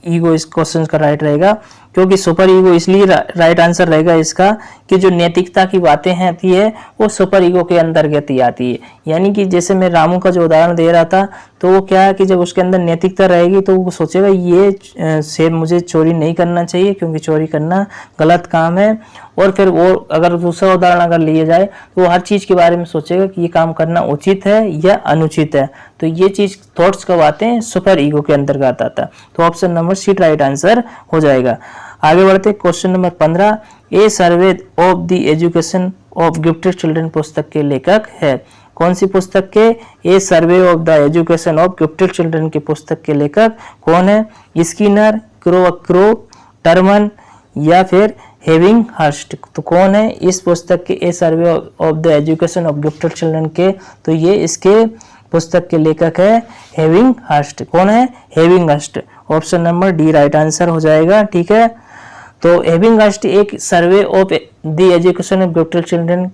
ईगो इस क्वेश्चन का राइट रहेगा, क्योंकि सुपर ईगो इसलिए राइट आंसर रहेगा इसका कि जो नैतिकता की बातें आती है वो सुपर ईगो के अंतर्गत ही आती है। यानी कि जैसे मैं रामू का जो उदाहरण दे रहा था, तो वो क्या है कि जब उसके अंदर नैतिकता रहेगी तो वो सोचेगा ये सेब मुझे चोरी नहीं करना चाहिए, क्योंकि चोरी करना गलत काम है। और फिर वो अगर दूसरा उदाहरण अगर लिया जाए तो वो हर चीज के बारे में सोचेगा कि ये काम करना उचित है या अनुचित है। तो ये चीज थॉट्स कब आते हैं? सुपर ईगो के अंतर्गत आता है। तो option number C right answer हो जाएगा। आगे बढ़ते question number 15, a survey of the education of gifted children पुस्तक के लेखक है। कौन सी पुस्तक के? A survey of the education of gifted children के पुस्तक के लेखक कौन है? स्किनर, क्रो, टर्मन या फिर हेविंग हर्स्ट। तो कौन है इस पुस्तक के a survey of the education of gifted children के? तो ये इसके पुस्तक के लेखक है हेविंग हर्स्ट। कौन है? Havighurst. Option number D right answer हो जाएगा। ठीक है, तो हेविंग हर्स्ट एक survey of the education of gifted children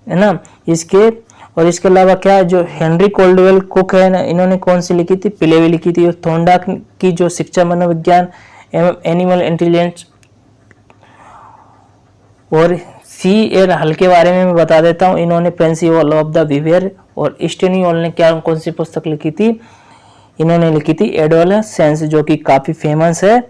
है ना, इसके। और इसके अलावा क्या है, जो हेनरी कोल्डवेल कुक है ना, इन्होंने कौन सी लिखी थी? पिलेवी लिखी थी। और थोंडाक की जो शिक्षा, मनोविज्ञान एवं एनिमल इंटेलिजेंस, और सी एर हल के बारे में मैं बता देता हूँ, इन्होंने प्रिंसिपल ऑफ द बिहेवियर। और स्टेनियोल ने क्या, कौन सी पुस्तक लिखी थी? इन्होंने लिखी थी एडोलसेंस, जो कि काफी फेमस है।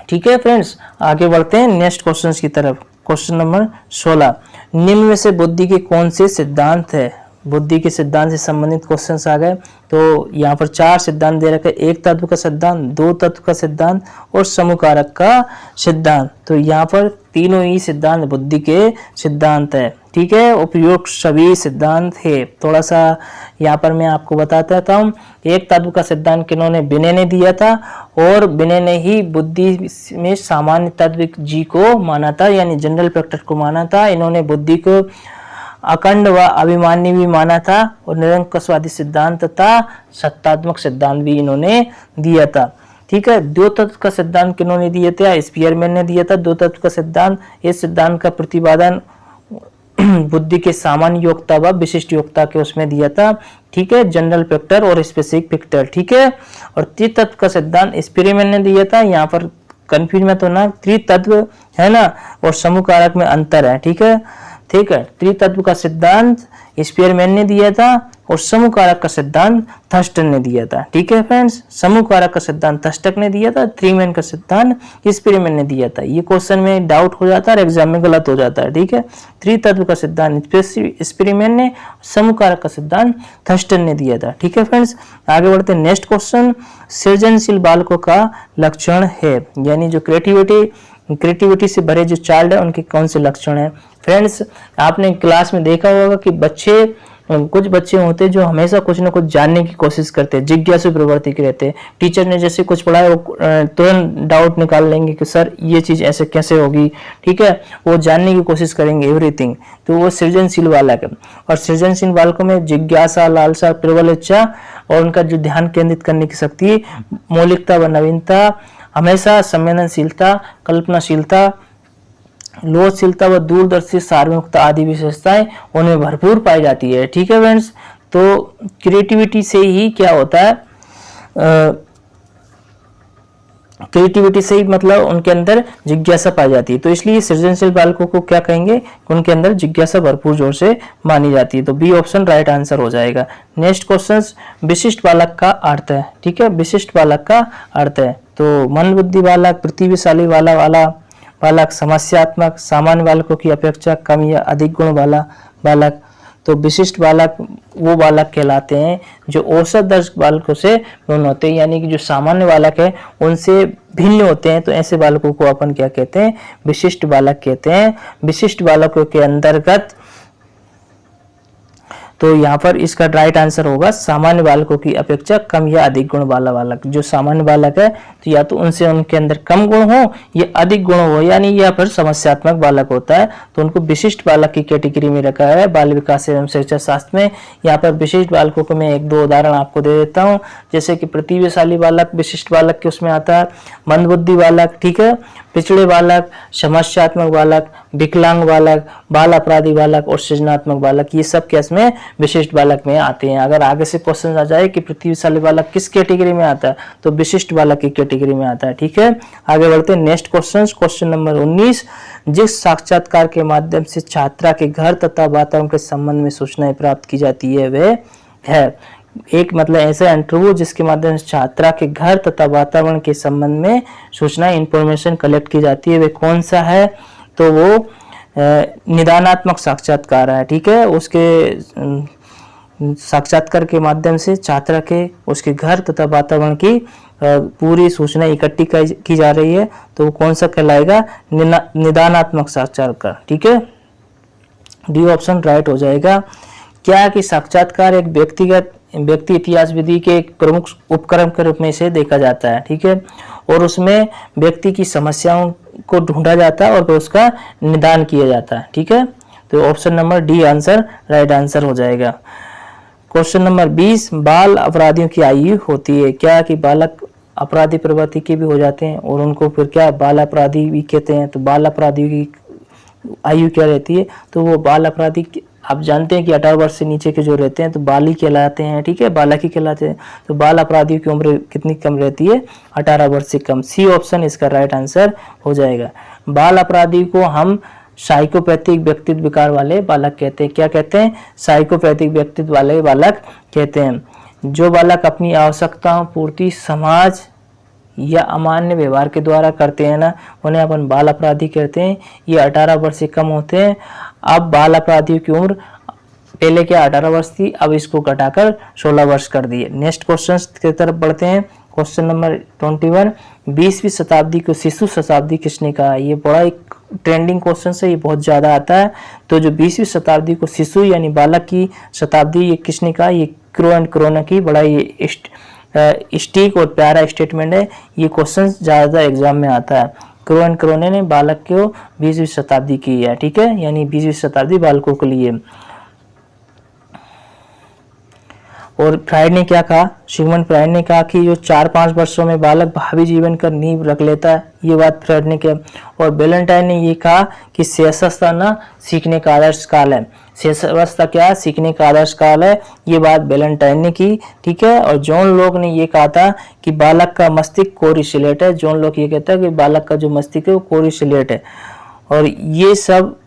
ठीक है फ्रेंड्स, आगे बढ़ते हैं नेक्स्ट क्वेश्चन की तरफ। क्वेश्चन नंबर 16, निम्न में से बुद्धि के कौन से सिद्धांत है? बुद्धि के सिद्धांत से संबंधित क्वेश्चंस आ गए। तो यहाँ पर 4 सिद्धांत दे रखे, एक तत्व का सिद्धांत, 2 तत्व का सिद्धांत और समूह कारक का सिद्धांत। तो यहाँ पर तीनों ही सिद्धांत बुद्धि के सिद्धांत है। ठीक है, उपयुक्त सभी सिद्धांत है। थोड़ा सा यहाँ पर मैं आपको बताता था हूँ। एक तत्व का सिद्धांत किन्होंने, विनय ने दिया था, और विनय ने ही बुद्धि में सामान्य तत्व जी को माना था, यानी जनरल फैक्टर को माना था। इन्होंने बुद्धि को अखंड व अभिमानी भी माना था, और निरंकुशवादी सिद्धांत तथा सत्तात्मक सिद्धांत भी इन्होंने दिया था। ठीक है, 2 तत्व का सिद्धांत किन्होंने दिया था? स्पीयरमैन ने दिया था 2 तत्व का सिद्धांत। इस सिद्धांत का प्रतिपादन बुद्धि के सामान्य योग्यता व विशिष्ट योग्यता के उसमें दिया था। ठीक है, जनरल फैक्टर और स्पेसिफिक फैक्टर। ठीक है, और त्रितत्व का सिद्धांत स्पीयरमैन ने दिया था। यहाँ पर कंफ्यूज मत होना, त्रितत्व है ना, और समूह कारक में अंतर है। ठीक है, त्रितत्व का सिद्धांत स्पीयरमैन ने दिया था, और समूह कारक का सिद्धांत थर्स्टन ने दिया था। ठीक है फ्रेंड्स, समूह कारक का सिद्धांत थर्स्टन ने दिया था, थ्रीमैन का सिद्धांत स्पीयरमैन ने दिया था। ये क्वेश्चन में डाउट हो जाता है और एग्जाम में गलत हो जाता है। ठीक है, त्रितत्व का सिद्धांत स्पीयरमैन ने, समूह कारक का सिद्धांत थर्स्टन ने दिया था। ठीक है फ्रेंड्स, आगे बढ़ते हैं नेक्स्ट क्वेश्चन। सृजनशील बालकों का लक्षण है, यानी जो क्रिएटिविटी से भरे जो चाइल्ड है उनके कौन से लक्षण है? फ्रेंड्स, आपने क्लास में देखा होगा कि कुछ बच्चे होते हैं जो हमेशा कुछ ना कुछ जानने की कोशिश करते हैं, जिज्ञासु प्रवृत्ति के रहते हैं। टीचर ने जैसे कुछ पढ़ाया वो तुरंत डाउट निकाल लेंगे कि सर ये चीज ऐसे कैसे होगी। ठीक है, वो जानने की कोशिश करेंगे एवरीथिंग। तो वो सृजनशील बालक है, और सृजनशील बालकों में जिज्ञासा, लालसा, प्रबल इच्छा और उनका जो ध्यान केंद्रित करने की शक्ति, मौलिकता व नवीनता, हमेशा संवेदनशीलता, कल्पनाशीलता, लोचशीलता व दूरदर्शी सार्वभौमिकता आदि विशेषताएं उनमें भरपूर पाई जाती है। ठीक है फ्रेंड्स, तो क्रिएटिविटी से ही क्या होता है, क्रिएटिविटी से ही मतलब उनके अंदर जिज्ञासा पाई जाती है। तो इसलिए सृजनशील बालकों को क्या कहेंगे, उनके अंदर जिज्ञासा भरपूर जोर से मानी जाती है। तो बी ऑप्शन राइट आंसर हो जाएगा। नेक्स्ट क्वेश्चन, विशिष्ट बालक का अर्थ है। ठीक है, विशिष्ट बालक का अर्थ है तो मंद बुद्धि बालक, प्रतिभाशाली वाला बालक, समस्यात्मक, सामान्य बालकों की अपेक्षा कम या अधिक गुण वाला बालक। तो विशिष्ट बालक वो बालक कहलाते हैं जो औसत दर्ज बालकों से भिन्न होते हैं, यानी कि जो सामान्य बालक है उनसे भिन्न होते हैं। तो ऐसे बालकों को अपन क्या कहते हैं, विशिष्ट बालक कहते हैं। विशिष्ट बालकों के अंतर्गत तो यहाँ पर इसका राइट आंसर होगा सामान्य बालकों की अपेक्षा कम या अधिक गुण वाला बालक। जो सामान्य बालक है तो या तो उनसे उनके अंदर कम गुण हो या अधिक गुण हो, यानी या फिर समस्यात्मक बालक होता है, तो उनको विशिष्ट बालक की कैटेगरी में रखा है बाल विकास एवं शिक्षा शास्त्र में। यहाँ पर विशिष्ट बालकों को मैं 1-2 उदाहरण आपको दे देता हूँ, जैसे कि प्रतिभाशाली बालक विशिष्ट बालक के उसमें आता है, मंदबुद्धि बालक, ठीक है, पिछड़े बालक, समस्यात्मक बालक, विकलांग बालक, बाल अपराधी बालक और सृजनात्मक बालक, ये सब केस में विशिष्ट बालक में आते हैं। अगर आगे से क्वेश्चन आ जाए कि प्रतिभाशाली बालक किस कैटेगरी में आता है, तो विशिष्ट बालक की कैटेगरी में आता है। ठीक है, आगे बढ़ते हैं नेक्स्ट क्वेश्चन। क्वेश्चन नंबर 19, जिस साक्षात्कार के माध्यम से छात्रा के घर तथा वातावरण के संबंध में सूचनाएं प्राप्त की जाती है वह है। एक मतलब ऐसा इंटरव्यू जिसके माध्यम से छात्रा के घर तथा वातावरण के संबंध में सूचनाएं, इंफॉर्मेशन कलेक्ट की जाती है, वे कौन सा है? तो वो निदानात्मक साक्षात्कार है। ठीक है, उसके साक्षात्कार के माध्यम से छात्रा के उसके घर तथा वातावरण की पूरी सूचना इकट्ठी की जा रही है, तो वो कौन सा कहलाएगा? निदानात्मक साक्षात्कार। ठीक है, डी ऑप्शन राइट हो जाएगा। क्या कि साक्षात्कार एक व्यक्ति इतिहास विधि के एक प्रमुख उपक्रम के रूप में इसे देखा जाता है। ठीक है, और उसमें व्यक्ति की समस्याओं को ढूंढा जाता है और उसका निदान किया जाता है। ठीक है, तो option number D answer right answer हो जाएगा। क्वेश्चन नंबर 20, बाल अपराधियों की आयु होती है क्या? कि बालक अपराधी प्रवृत्ति के भी हो जाते हैं और उनको फिर क्या बाल अपराधी भी कहते हैं। तो बाल अपराधियों की आयु क्या रहती है? तो वो बाल अपराधी आप जानते हैं कि 18 वर्ष से नीचे के जो रहते हैं तो बाली कहलाते हैं। ठीक है, बालक ही कहलाते हैं। तो बाल अपराधियों की उम्र कितनी कम रहती है? 18 वर्ष से कम। सी ऑप्शन इसका राइट आंसर हो जाएगा। बाल अपराधी को हम साइकोपैथिक व्यक्तित्व विकार वाले बालक कहते हैं। क्या कहते हैं? साइकोपैथिक व्यक्तित्व वाले बालक कहते हैं। जो बालक अपनी आवश्यकताओं पूर्ति समाज या अमान्य व्यवहार के द्वारा करते हैं ना, उन्हें अपन बाल अपराधी कहते हैं। ये 18 वर्ष से कम होते हैं। अब बाल अपराधियों की उम्र पहले क्या 18 वर्ष थी, अब इसको घटाकर 16 वर्ष कर दिए। नेक्स्ट क्वेश्चन की तरफ बढ़ते हैं। क्वेश्चन नंबर 21, 20वीं शताब्दी को शिशु शताब्दी किसने कहा? ये बड़ा एक ट्रेंडिंग क्वेश्चन है, ये बहुत ज़्यादा आता है। तो जो 20वीं शताब्दी को शिशु यानी बालक की शताब्दी ये किसने कहा? ये क्रो एंड क्रोना की बड़ा ये स्टिक और प्यारा स्टेटमेंट है। ये क्वेश्चन ज़्यादा एग्जाम में आता है। क्रो एंड क्रोने ने बालक को 20वीं शताब्दी की है, ठीक है, यानी 20वीं शताब्दी बालकों के लिए। और फ्राइड ने क्या कहा? सिगमंड फ्राइड ने कहा कि जो 4-5 वर्षों में बालक भावी जीवन का नींव रख लेता है, ये बात फ्राइड ने कहा। और वैलेंटाइन ने ये कहा कि शैशवावस्था ना सीखने का आदर्श काल है। शैशवावस्था क्या है? सीखने का आदर्श काल है। ये बात वैलेंटाइन ने की, ठीक है। और जॉन लॉक ने ये कहा था कि बालक का मस्तिष्क कोरिलेट है। जॉन लॉक ये कहता है कि बालक का जो मस्तिष्क है वो कोरिलेट है। और ये सब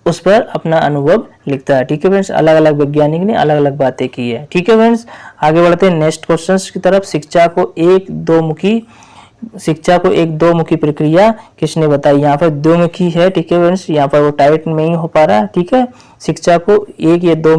उस पर अपना अनुभव लिखता है, ठीक है फ्रेंड्स। अलग अलग वैज्ञानिक ने अलग अलग बातें की है, ठीक है फ्रेंड्स। आगे बढ़ते हैं नेक्स्ट क्वेश्चन की तरफ। शिक्षा को एक दो मुखी प्रक्रिया किसने बताई? यहाँ पर दो मुखी है, ठीक है फ्रेंड्स। यहाँ पर वो टाइट नहीं हो पा रहा, ठीक है। शिक्षा को एक दो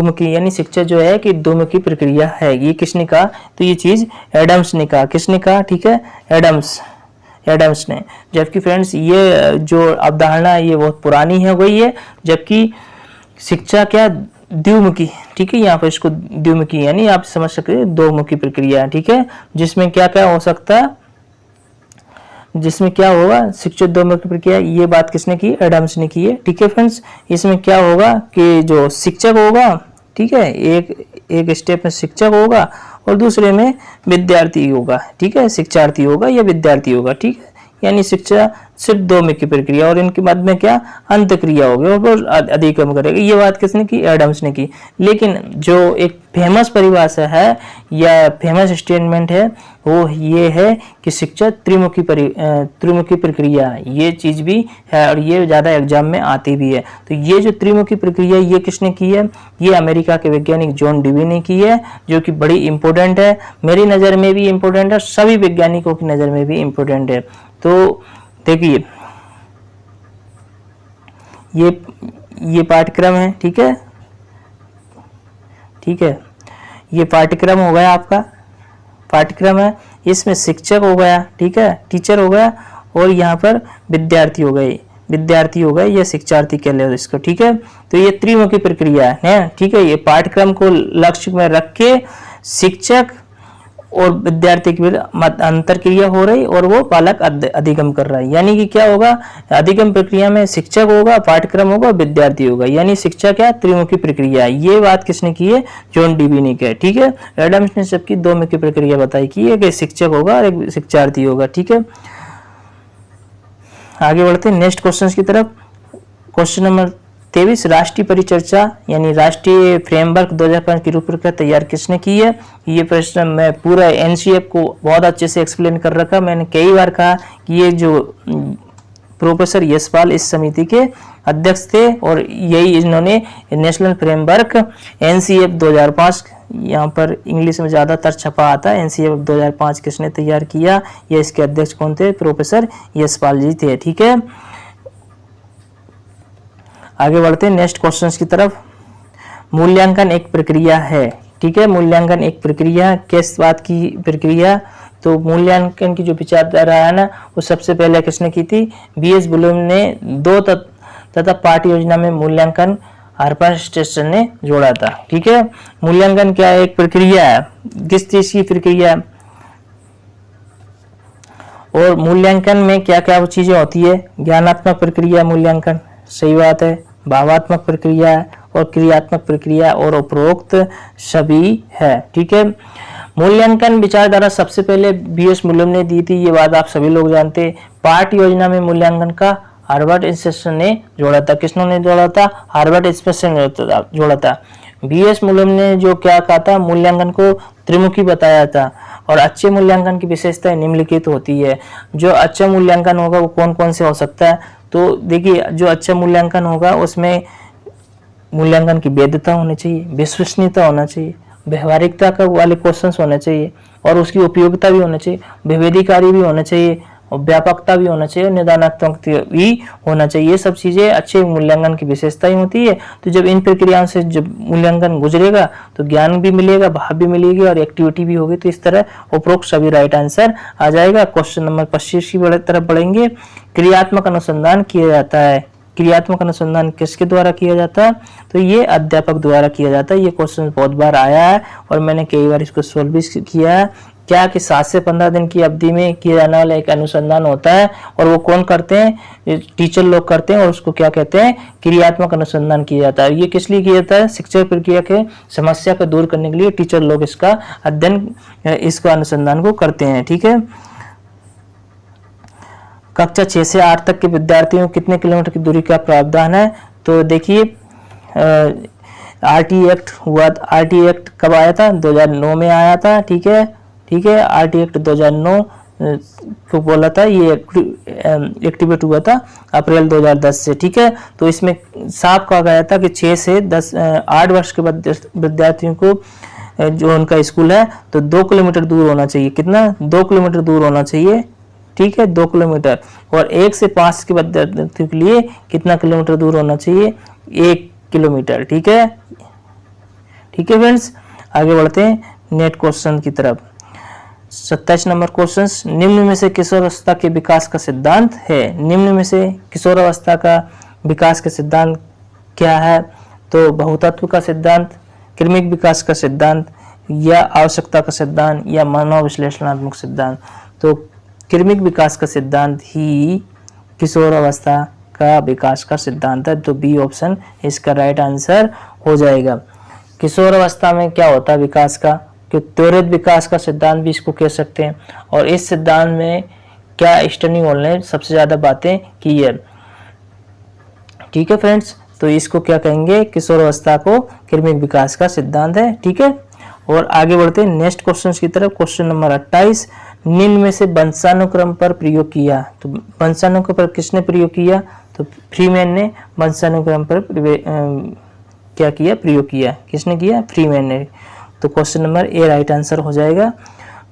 मुखी यानी शिक्षा जो है कि दो मुखी प्रक्रिया है, ये किसने कहा? तो ये चीज एडम्स ने कहा। किसने कहा? ठीक है, एडम्स ने। जबकि फ्रेंड्स ये जो अवधारणा है ये बहुत पुरानी है गई है। जबकि शिक्षा क्या द्विमुखी, ठीक है, यहाँ पर इसको द्विमुखी यानी आप समझ सकते हैं दो मुखी प्रक्रिया है, ठीक है। जिसमें क्या क्या हो सकता है, जिसमें क्या होगा शिक्षा दो मुखी प्रक्रिया, ये बात किसने की? एडम्स ने की है, ठीक है फ्रेंड्स। इसमें क्या होगा कि जो शिक्षक होगा, ठीक है, एक स्टेप में शिक्षक होगा और दूसरे में विद्यार्थी होगा, ठीक है, शिक्षार्थी होगा या विद्यार्थी होगा, ठीक है। यानी शिक्षा सिर्फ दो मुख्य प्रक्रिया और इनके मध्य में क्या अंत क्रिया होगी और वो अधिगम करेगा। ये बात किसने की? एडम्स ने की। लेकिन जो एक फेमस परिभाषा है या फेमस स्टेटमेंट है वो ये है कि शिक्षा त्रिमुखी प्रक्रिया, ये चीज भी है और ये ज्यादा एग्जाम में आती भी है। तो ये जो त्रिमुखी प्रक्रिया ये किसने की है? ये अमेरिका के वैज्ञानिक जॉन डेवी ने की है, जो कि बड़ी इंपॉर्टेंट है। मेरी नजर में भी इंपॉर्टेंट है, सभी वैज्ञानिकों की नजर में भी इंपॉर्टेंट है। तो देखिए ये पाठ्यक्रम है, ठीक है, ठीक है। ये पाठ्यक्रम हो गया, आपका पाठ्यक्रम है। इसमें शिक्षक हो गया, ठीक है, टीचर हो गया और यहाँ पर विद्यार्थी हो गए या शिक्षार्थी कह लो इसको, ठीक है। तो ये त्रिमुखी प्रक्रिया है, ठीक है। ये पाठ्यक्रम को लक्ष्य में रख के शिक्षक और विद्यार्थी के बीच अंतर क्रिया हो रही और वो बालक अधिगम कर रहा है। यानी कि क्या होगा? अधिगम प्रक्रिया में शिक्षक होगा, पाठ्यक्रम होगा, विद्यार्थी होगा, यानी शिक्षा क्या त्रिमुखी प्रक्रिया। ये बात किसने की है? जॉन डेवी ने की है, ठीक है। एडम्स ने सबकी दो मुखी प्रक्रिया बताई की है कि शिक्षक होगा और एक शिक्षार्थी होगा, ठीक है। आगे बढ़ते हैं नेक्स्ट क्वेश्चन की तरफ। क्वेश्चन नंबर 23, राष्ट्रीय परिचर्चा यानी राष्ट्रीय फ्रेमवर्क 2005 की रूपरेखा तैयार किसने की है? ये प्रश्न मैं पूरा एनसीएफ को बहुत अच्छे से एक्सप्लेन कर रखा। मैंने कई बार कहा कि ये जो प्रोफेसर यशपाल इस समिति के अध्यक्ष थे और यही इन्होंने नेशनल फ्रेमवर्क एनसीएफ 2005, यहाँ पर इंग्लिश में ज़्यादातर छपा आता है, एनसीएफ 2005 किसने तैयार किया? ये इसके अध्यक्ष कौन थे? प्रोफेसर यशपाल जी थे, ठीक है। आगे बढ़ते हैं नेक्स्ट क्वेश्चन की तरफ। मूल्यांकन एक प्रक्रिया है, ठीक है। मूल्यांकन एक प्रक्रिया, किस बात की प्रक्रिया? तो मूल्यांकन की जो विचारधारा है ना वो सबसे पहले किसने की थी? बीएस ब्लूम ने दो तथा पाठ योजना में मूल्यांकन हार्पर स्टेशन ने जोड़ा था, ठीक है। मूल्यांकन क्या है? एक प्रक्रिया है। किस चीज की प्रक्रिया है? और मूल्यांकन में क्या क्या चीजें होती है? ज्ञानात्मक प्रक्रिया मूल्यांकन, सही बात है, भावात्मक प्रक्रिया है और क्रियात्मक प्रक्रिया और उपरोक्त सभी है, ठीक है। मूल्यांकन विचारधारा सबसे पहले बीएस ब्लूम ने दी थी, ये बात आप सभी लोग जानते हैं। पाठ योजना में मूल्यांकन का हार्वर्ड इंस्टीट्यूशन ने जोड़ा था। किसने जोड़ा था? हार्वर्ड इंस्टीट्यूशन ने जोड़ा था। बीएस ब्लूम ने जो क्या कहा था? मूल्यांकन को त्रिमुखी बताया था और अच्छे मूल्यांकन की विशेषताएं निम्नलिखित होती है। जो अच्छा मूल्यांकन होगा वो कौन कौन से हो सकता है? तो देखिए, जो अच्छा मूल्यांकन होगा उसमें मूल्यांकन की वैधता होनी चाहिए, विश्वसनीयता होना चाहिए, व्यवहारिकता का वाले क्वेश्चंस होने चाहिए और उसकी उपयोगिता भी होनी चाहिए, विभेदीकारी भी होना चाहिए और व्यापकता भी होना चाहिए और निदानात्मक भी होना चाहिए। ये सब चीजें अच्छे मूल्यांकन की विशेषताएं होती है। तो जब इन प्रक्रियाओं से जब मूल्यांकन गुजरेगा तो ज्ञान भी मिलेगा, भाव भी मिलेगी और एक्टिविटी भी होगी। तो इस तरह उपरोक्त सभी राइट आंसर आ जाएगा। क्वेश्चन नंबर 25 की तरफ बढ़ेंगे। क्रियात्मक अनुसंधान किया जाता है। क्रियात्मक अनुसंधान किसके द्वारा किया जाता है? तो ये अध्यापक द्वारा किया जाता है। ये क्वेश्चन बहुत बार आया है और मैंने कई बार इसको सोल्व भी किया है। क्या कि 7 से 15 दिन की अवधि में किया जाने वाला एक अनुसंधान होता है और वो कौन करते हैं? टीचर लोग करते हैं और उसको क्या कहते हैं? क्रियात्मक अनुसंधान किया जाता है। ये किस लिए किया जाता है? शिक्षा प्रक्रिया के समस्या को दूर करने के लिए टीचर लोग इसका अध्ययन, इसका अनुसंधान को करते हैं। ठीक है। कक्षा 6 से 8 तक के विद्यार्थियों को कितने किलोमीटर की दूरी का प्रावधान है? तो देखिए आरटी एक्ट हुआ। आरटी एक्ट कब आया था? 2009 में आया था। ठीक है। ठीक है। आरटी एक्ट 2009 को बोला था, ये एक्टिवेट हुआ था अप्रैल 2010 से। ठीक है। तो इसमें साफ कहा गया था कि 6 से 8 वर्ष के विद्यार्थियों को जो उनका स्कूल है तो 2 किलोमीटर दूर होना चाहिए। कितना? 2 किलोमीटर दूर होना चाहिए। ठीक है, 2 किलोमीटर। और 1 से 5 के विद्यार्थियों के लिए कितना किलोमीटर दूर होना चाहिए? 1 किलोमीटर। ठीक है। ठीक है फ्रेंड्स, आगे बढ़ते हैं नेट क्वेश्चन की तरफ। 27 नंबर क्वेश्चन, निम्न में से किशोरावस्था के विकास का सिद्धांत है। निम्न में से किशोरावस्था का विकास का सिद्धांत क्या है? तो बहुतत्व का सिद्धांत, क्रमिक विकास का सिद्धांत, या आवश्यकता का सिद्धांत, या मनोविश्लेषणात्मक सिद्धांत। तो क्रमिक विकास का सिद्धांत ही किशोरावस्था का विकास का सिद्धांत है। तो बी ऑप्शन इसका राइट आंसर हो जाएगा। किशोरावस्था में क्या होता है विकास का? कि त्वरित विकास का सिद्धांत भी इसको कह सकते हैं। और इस सिद्धांत में क्या स्टर्नी हॉल ने सबसे ज्यादा बातें की है। ठीक है फ्रेंड्स, तो इसको क्या कहेंगे? किशोरावस्था को क्रमिक विकास का सिद्धांत है। ठीक है। और आगे बढ़ते हैं नेक्स्ट क्वेश्चन की तरफ। क्वेश्चन नंबर 28, निम्न में से वंशानुक्रम पर प्रयोग किया। तो वंशानुक्रम पर किसने प्रयोग किया? तो फ्रीमैन ने वंशानुक्रम पर क्या किया? प्रयोग किया। किसने किया? फ्रीमैन ने। तो question number A right answer हो जाएगा।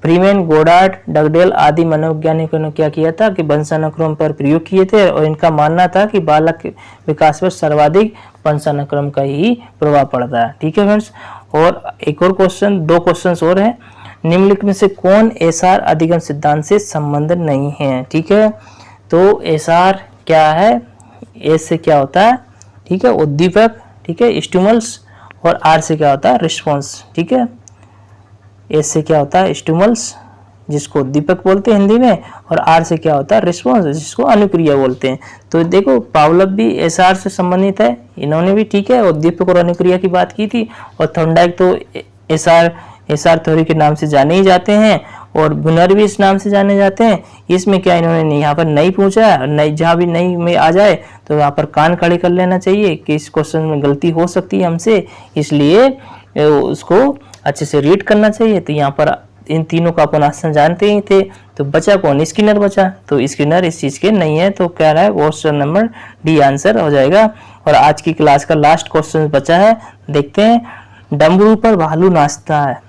फ्रीमैन, गोडार्ड, डगडेल आदि मनोवैज्ञानिकों ने क्या किया था कि वंशानुक्रम पर प्रयोग किए थे और इनका मानना था कि बालक के विकास पर सर्वाधिक वंशानुक्रम का ही प्रभाव पड़ता है। ठीक है फ्रेंड्स। और एक और क्वेश्चन, 2 क्वेश्चन और हैं। निम्नलिखित में से कौन एसआर अधिगम सिद्धांत से संबंधित नहीं है? ठीक है। तो एसआर क्या है? एस से क्या होता है? ठीक है, उद्दीपक। ठीक है, स्टिमुलस। और आर से क्या होता है? रिस्पॉन्स। ठीक है। एस से क्या होता है? स्टिमुलस, जिसको उद्दीपक बोलते हैं हिंदी में, और आर से क्या होता है? रिस्पॉन्स, जिसको अनुक्रिया बोलते हैं। तो देखो पावलोव भी एसआर से संबंधित है, इन्होंने भी ठीक है उद्दीपक और अनुक्रिया की बात की थी। और थॉर्नडाइक तो एसआर थ्योरी के नाम से जाने ही जाते हैं और ब्यूनर भी इस नाम से जाने जाते हैं। इसमें क्या इन्होंने यहाँ पर नहीं पूछा है, नहीं, जहाँ भी नहीं में आ जाए तो यहाँ पर कान खड़े कर लेना चाहिए कि इस क्वेश्चन में गलती हो सकती है हमसे, इसलिए उसको अच्छे से रीड करना चाहिए। तो यहाँ पर इन तीनों का अपन आंसर जानते ही थे। तो बचा कौन? स्किनर बचा। तो स्किनर इस चीज के नहीं है, तो क्या रहा है? क्वेश्चन नंबर डी आंसर हो जाएगा। और आज की क्लास का लास्ट क्वेश्चन बचा है, देखते हैं। डमरू पर भालू नाचता है।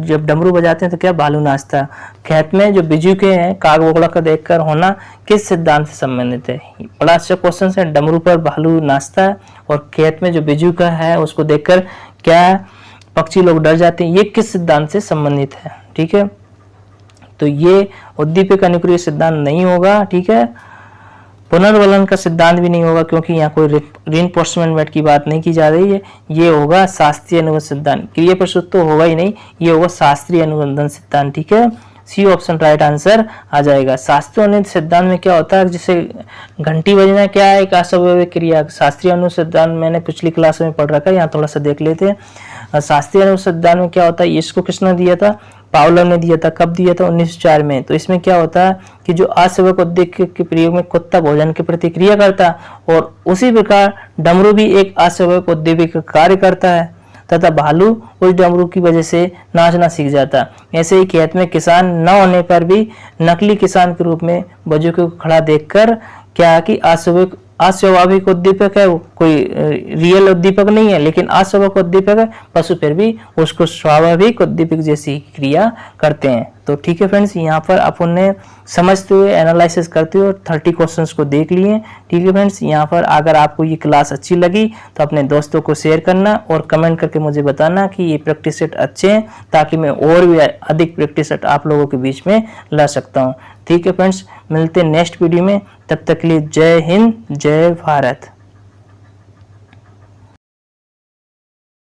जब डमरू बजाते हैं तो क्या भालू नाचता है? खेत में जो बिजू के हैं काग वगड़ा का देखकर होना किस सिद्धांत से संबंधित है? बड़ा अच्छा क्वेश्चन है। डमरू पर भालू नाचता है और खेत में जो बिजू का है उसको देखकर क्या पक्षी लोग डर जाते हैं, ये किस सिद्धांत से संबंधित है? ठीक है। तो ये उद्दीपक अनुक्रिया सिद्धांत नहीं होगा। ठीक है। पुनर्वलन का सिद्धांत भी नहीं होगा क्योंकि यहाँ कोई रीइंफोर्समेंट की बात नहीं की जा रही है। ये होगा शास्त्रीय अनुबंध सिद्धांत। क्रिया प्रसूत तो होगा ही नहीं, ये होगा शास्त्रीय अनुबंधन सिद्धांत। ठीक है। सी ऑप्शन राइट आंसर आ जाएगा। शास्त्रीय अनुबंध सिद्धांत में क्या होता है? जैसे घंटी बजना क्या है? एक अस्वाभाविक क्रिया। शास्त्रीय अनुबंध सिद्धांत मैंने पिछली क्लास में पढ़ रखा है, यहाँ थोड़ा सा देख लेते हैं। शास्त्रीय अनुबंध सिद्धांत में क्या होता है? इसको किसने दिया था? पावलोव ने दिया था। कब दिया था? 1904 में। तो इसमें क्या होता है कि जो अस्वाभाविक उद्दीपक के प्रयोग में कुत्ता भोजन की प्रतिक्रिया करता है और उसी प्रकार डमरू भी एक अस्वाभाविक उद्दीपक कार्य करता है तथा भालू उस डमरू की वजह से नाचना सीख जाता। ऐसे ही खेत में किसान न होने पर भी नकली किसान के रूप में बुजुर्ग को खड़ा देखकर क्या कि अस्वाभाविक उद्दीपक है, वो कोई रियल उद्दीपक नहीं है, लेकिन अस्वाभाविक उद्दीपक है, पशु फिर भी उसको स्वाभाविक उद्दीपक जैसी क्रिया करते हैं। तो ठीक है फ्रेंड्स, यहाँ पर अपन ने समझते हुए एनालिसिस करते हुए 30 क्वेश्चंस को देख लिए। ठीक है फ्रेंड्स, यहाँ पर अगर आपको ये क्लास अच्छी लगी तो अपने दोस्तों को शेयर करना और कमेंट करके मुझे बताना कि ये प्रैक्टिस सेट अच्छे हैं, ताकि मैं और भी अधिक प्रैक्टिस सेट आप लोगों के बीच में ला सकता हूँ। ठीक है फ्रेंड्स, मिलते हैं नेक्स्ट वीडियो में, तब तक के लिए जय हिंद, जय भारत।